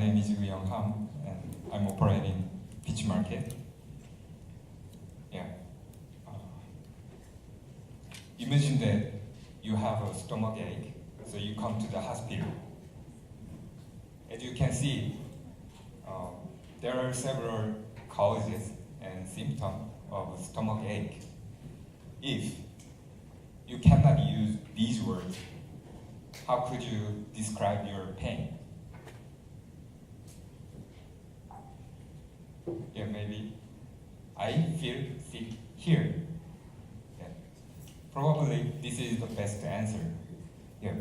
name is Young Ham, and I'm operating Peach Market. Yeah. Imagine that you have a stomach ache, so you come to the hospital. As you can see, there are several causes and symptoms of stomach ache. If you cannot use these words, how could you describe your pain? Yeah, maybe I feel sick here. Yeah. Probably this is the best answer. Yeah.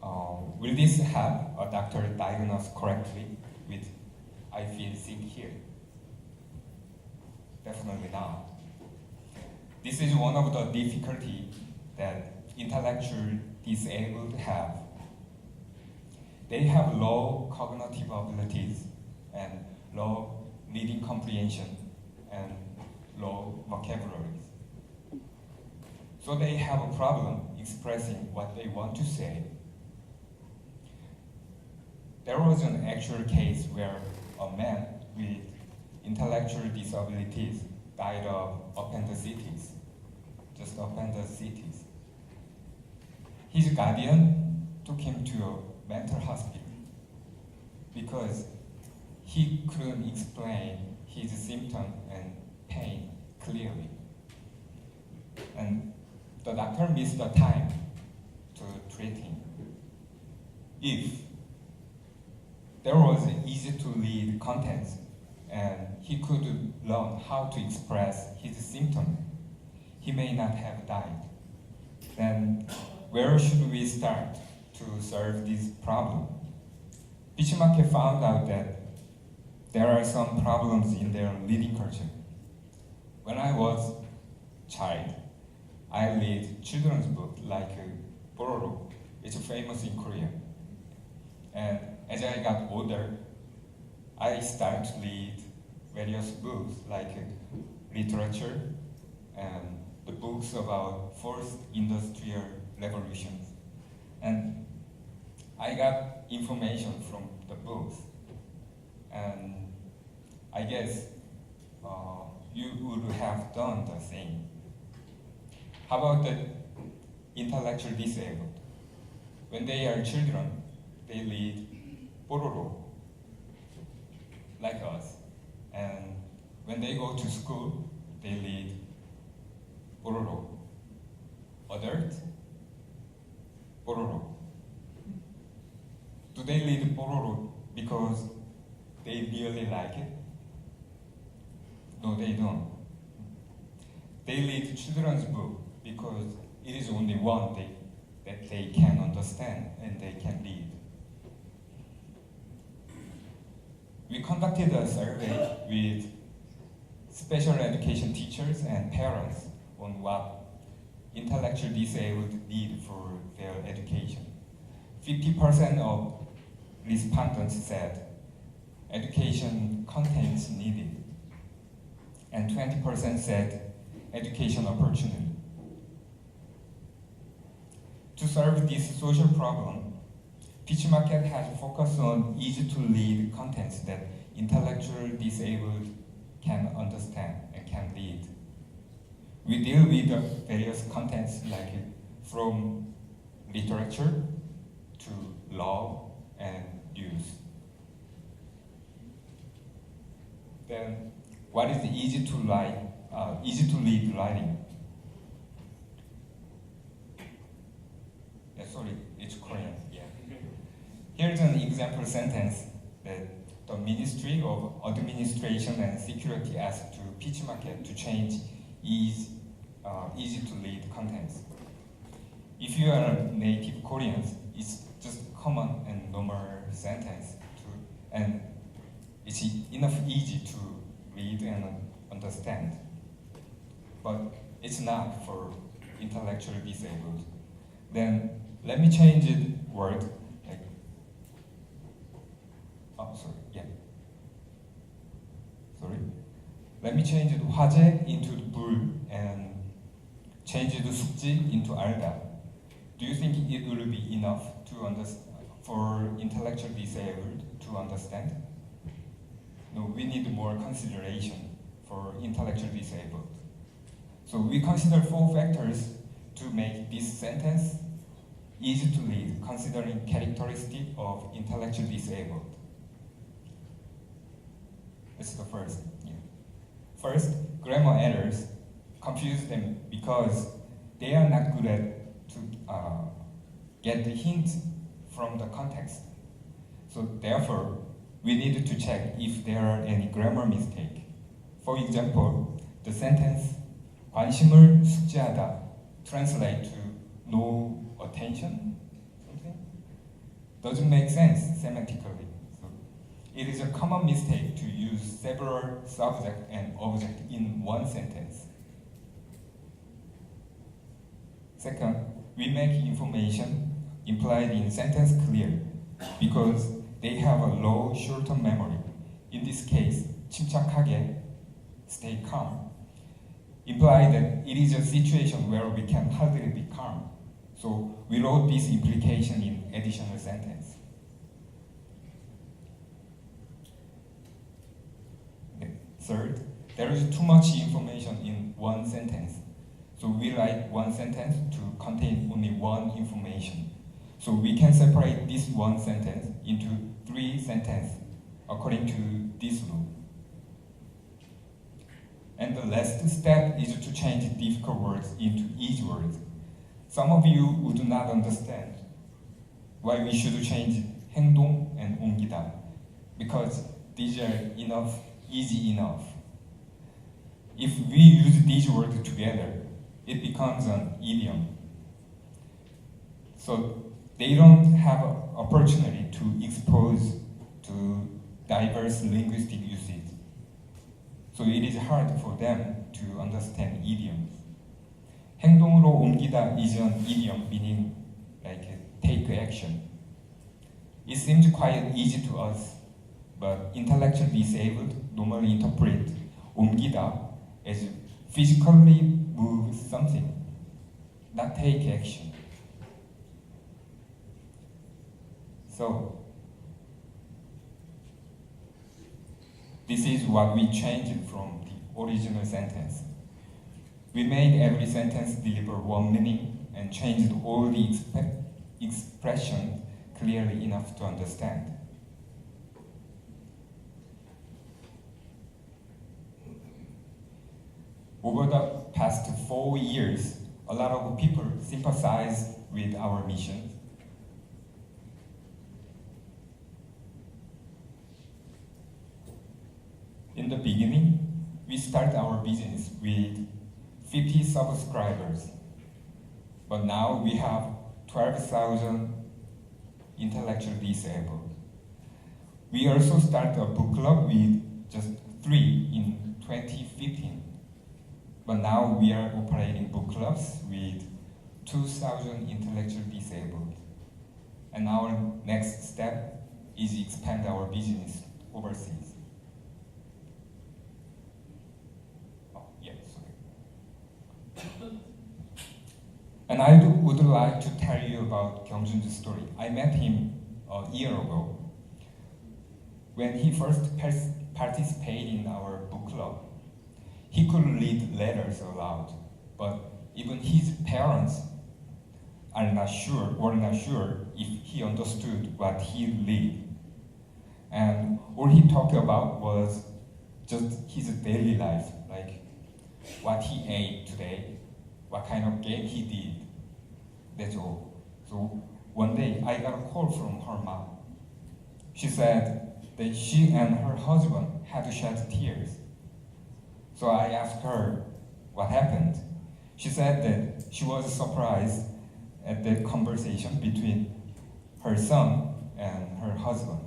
Will this help a doctor diagnose correctly with I feel sick here? Definitely not. This is one of the difficulties that intellectual disabled have. They have low cognitive abilities and low reading comprehension and low vocabularies. So they have a problem expressing what they want to say. There was an actual case where a man with intellectual disabilities died of appendicitis, just appendicitis. His guardian took him to a mental hospital because he couldn't explain his symptom and pain clearly. And the doctor missed the time to treat him. If there was easy to read contents and he could learn how to express his symptom, he may not have died. Then where should we start to solve this problem? Peach Market found out that there are some problems in their reading culture. When I was a child, I read children's books like Bororo. It's famous in Korea. And as I got older, I started to read various books like literature and the books about fourth industrial revolutions. And I got information from the books. And I guess you would have done the same. How about the intellectually disabled? When they are children, they read Bororo, like us. And when they go to school, they read Bororo. Adult, Bororo. Do they read Bororo because they really like it? No, they don't. They read children's book because it is only one that they can understand and they can read. We conducted a survey with special education teachers and parents on what intellectually disabled need for their education. 50% of respondents said education contents needed, and 20% said education opportunity. To solve this social problem, Peach Market has focused on easy-to-read contents that intellectually disabled can understand and can read. We deal with various contents like from literature to law and news. Then, what is easy to read writing? Sorry, it's Korean. Yeah. Here's an example sentence that the Ministry of Administration and Security asked to Peach Market to change easy to read contents. If you are a native Korean, it's just common and normal sentence and it's enough easy to read and understand. But it's not for intellectually disabled. Then let me change it word like Let me change the 화재 into the 불 and change the 숙지 into 알다. Do you think it will be enough to for intellectually disabled to understand? we need more consideration for intellectually disabled. So we consider 4 factors to make this sentence easy to read, considering characteristic of intellectually disabled. This is the first. Yeah. First, grammar errors confuse them because they are not good at to get the hint from the context. So therefore, we need to check if there are any grammar mistake. For example, the sentence 관심을 숙지하다 translate to no attention, something doesn't make sense semantically. So it is a common mistake to use several subject and object in one sentence. Second, we make information implied in sentence clear because they have a low short-term memory. In this case, 침착하게, stay calm, imply that it is a situation where we can hardly be calm. So we wrote this implication in additional sentence. Third, there is too much information in one sentence. So we write one sentence to contain only one information. So we can separate this one sentence into 3 sentences according to this rule. And the last step is to change difficult words into easy words. Some of you would not understand why we should change 행동 and 옮기다, because these are easy enough. If we use these words together, it becomes an idiom. So they don't have an opportunity to expose to diverse linguistic usage. So it is hard for them to understand idioms. 행동으로 옮기다 is an idiom meaning like take action. It seems quite easy to us, but intellectually disabled normally interpret 옮기다 as physically move something, not take action. So this is what we changed from the original sentence. We made every sentence deliver one meaning and changed all the expressions clearly enough to understand. Over the past 4 years, a lot of people sympathized with our mission. In the beginning, we started our business with 50 subscribers, but now we have 12,000 intellectually disabled. We also started a book club with just 3 in 2015, but now we are operating book clubs with 2,000 intellectually disabled. And our next step is expand our business overseas. And I would like to tell you about Kyungjun's story. I met him a year ago. When he first participated in our book club, he could read letters aloud, but even his parents were not sure if he understood what he read. And all he talked about was just his daily life, like what he ate today, what kind of game he did. That's all. So one day I got a call from her mom. She said that she and her husband had to shed tears. So I asked her what happened. She said that she was surprised at the conversation between her son and her husband.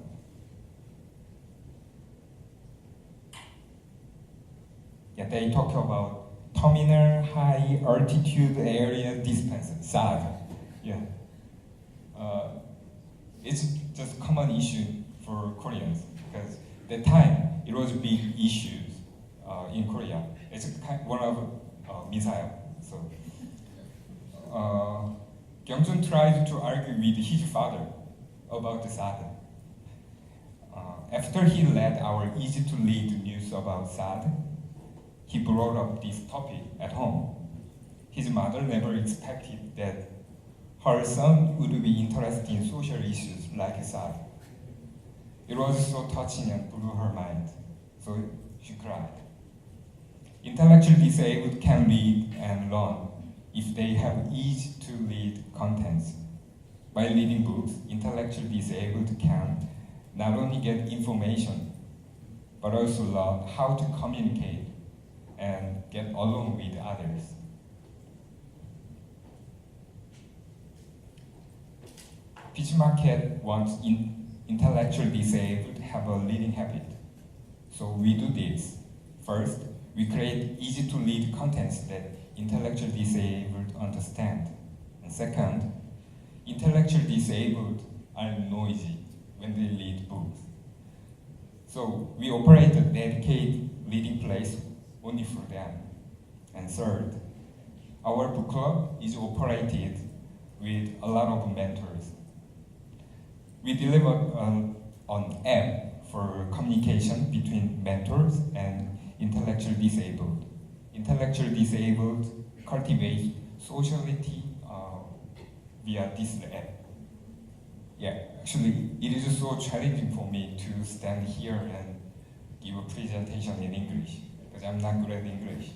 Yeah, they talk about terminal high altitude area dispenser, SAD. Yeah. It's just common issue for Koreans because that time it was big issues in Korea. It's one of missile. So Kyungjun tried to argue with his father about the SAD. After he read our easy-to-read news about SAD, he brought up this topic at home. His mother never expected that her son would be interested in social issues like SAD. It was so touching and blew her mind, so she cried. Intellectually disabled can read and learn if they have easy-to-read contents. By reading books, intellectually disabled can not only get information, but also learn how to communicate and get along with others. Pitch Market wants intellectually disabled to have a reading habit. So we do this. First, we create easy-to-read contents that intellectually disabled understand. And second, intellectually disabled are noisy when they read books. So we operate a dedicated reading place only for them. And third, our book club is operated with a lot of mentors. We deliver an app for communication between mentors and intellectually disabled. Intellectually disabled cultivate sociality via this app. Yeah, actually, it is so challenging for me to stand here and give a presentation in English because I'm not good at English.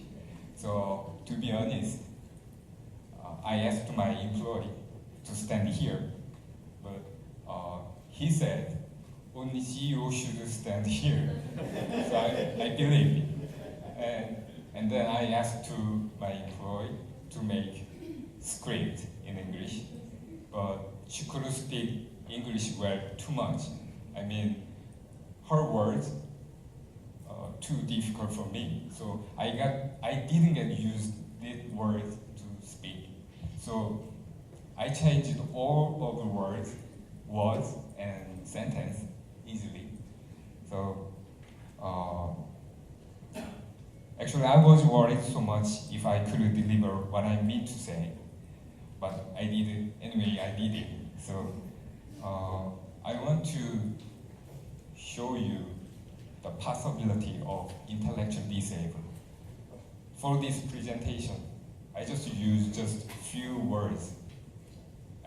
So, to be honest, I asked my employee to stand here, but he said only CEO should stand here. So I believe it. And then I asked to my employee to make script in English, but she couldn't speak English well too much. I mean, her words too difficult for me. So I didn't get used these words to speak. So I changed all of the words and sentence easily. So actually I was worried so much if I couldn't deliver what I mean to say, but I did it anyway. I did it. So I want to show you the possibility of intellectually disabled. For this presentation, I just used just few words,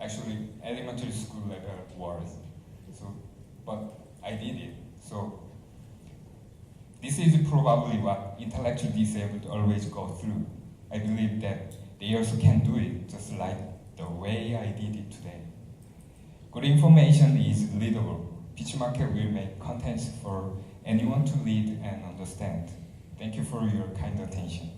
actually elementary school level words. So, but I did it. So this is probably what intellectually disabled always go through. I believe that they also can do it just like the way I did it today. Good information is readable. Pitch Market will make contents for anyone to read and understand. Thank you for your kind attention.